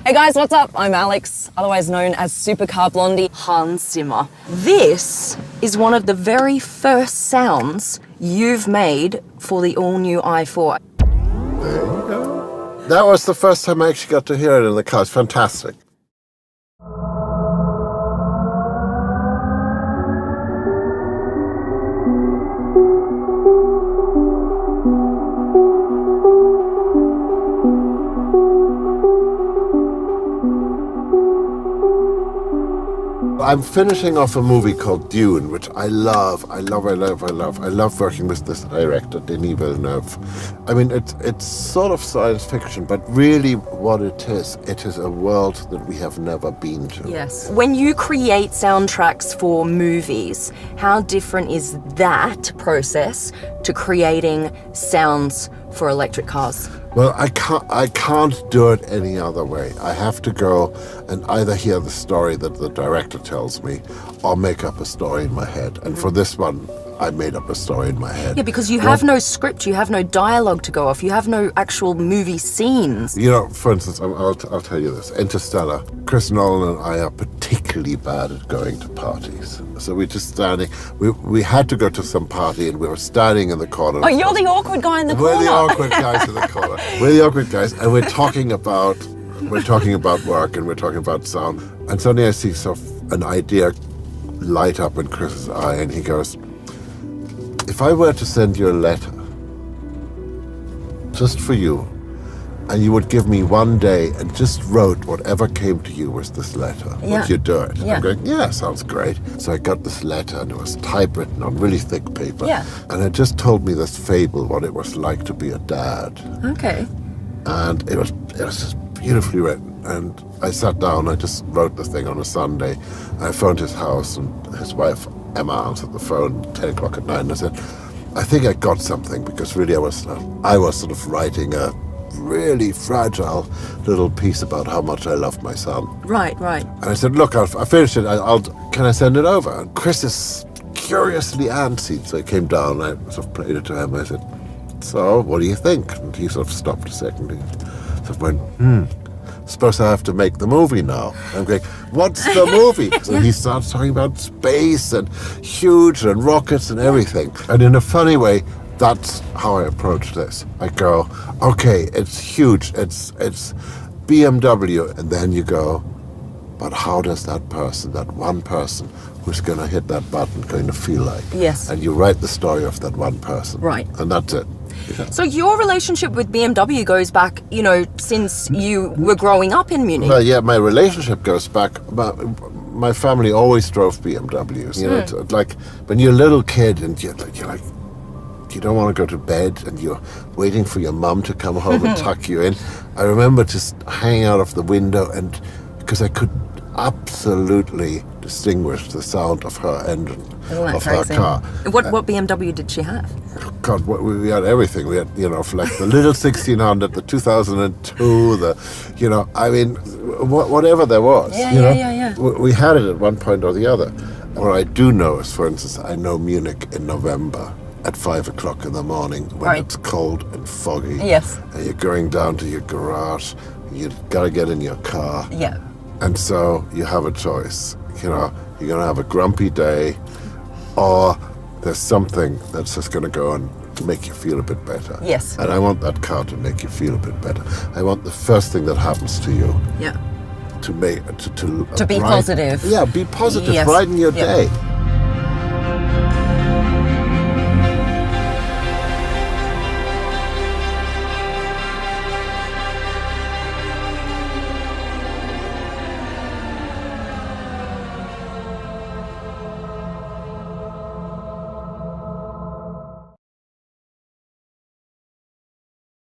Hey guys, what's up? I'm Alex, otherwise known as Supercar Blondie. Hans Zimmer. This is one of the very first sounds you've made for the all-new i4. There you go. That was the first time I actually got to hear it in the car. It's fantastic. I'm finishing off a movie called Dune, which I love. I love working with this director, Denis Villeneuve. I mean, it's sort of science fiction, but really what it is a world that we have never been to. Yes. When you create soundtracks for movies, how different is that process to creating sounds for electric cars? Well, I can't do it any other way. I have to go and either hear the story that the director tells me or make up a story in my head. And for this one, I made up a story in my head. Yeah, because you have no script, you have no dialogue to go off, you have no actual movie scenes. You know, for instance, I'll tell you this. Interstellar, Chris Nolan and I are particularly bad at going to parties. So we're just standing, we had to go to some party and we were standing in the corner. Oh, you're the awkward guy in the corner. We're the awkward guys in the corner. We're the awkward guys, and we're talking about work and we're talking about sound. And suddenly I see an idea light up in Chris's eye, and he goes, if I were to send you a letter, just for you, and you would give me one day and just wrote whatever came to you was this letter, would you do it? Yeah. I'm going, yeah, sounds great. So I got this letter and it was typewritten on really thick paper. Yeah. And it just told me this fable, what it was like to be a dad. Okay. And it was just beautifully written. And I sat down, I just wrote the thing on a Sunday. I phoned his house and his wife, Emma, answered the phone at 10 o'clock at night, and I said, I think I got something, because really I was sort of writing a really fragile little piece about how much I loved my son. Right. And I said, look, I finished it, can I send it over? And Chris is curiously antsy, so he came down, I sort of played it to him, I said, so, what do you think? And he sort of stopped a second, he sort of went, suppose I have to make the movie now. I'm going, what's the movie? So he starts talking about space and huge and rockets and everything. And in a funny way, that's how I approach this. I go, okay, it's huge, it's BMW. And then you go, but how does that one person who's going to hit that button going to feel like? Yes. And you write the story of that one person. Right. And that's it. Yeah. So your relationship with BMW goes back, since you were growing up in Munich. Well, yeah, my relationship goes back. My family always drove BMWs. You know, it's like when you're a little kid and you're like, you don't want to go to bed and you're waiting for your mum to come home and tuck you in. I remember just hanging out of the window, and because I could absolutely distinguish the sound of her engine, of her car. What BMW did she have? God, we had everything. We had, for like the little 1600, the 2002, whatever there was. Yeah. We had it at one point or the other. What I do know is, for instance, I know Munich in November at 5 o'clock in the morning when it's cold and foggy. Yes. And you're going down to your garage. You've got to get in your car. Yeah. And so you have a choice. You're going to have a grumpy day, or there's something that's just going to go and make you feel a bit better. Yes. And I want that car to make you feel a bit better. I want the first thing that happens to you Yeah. to be positive. Yeah, be positive. Yes. Brighten your Yeah. day.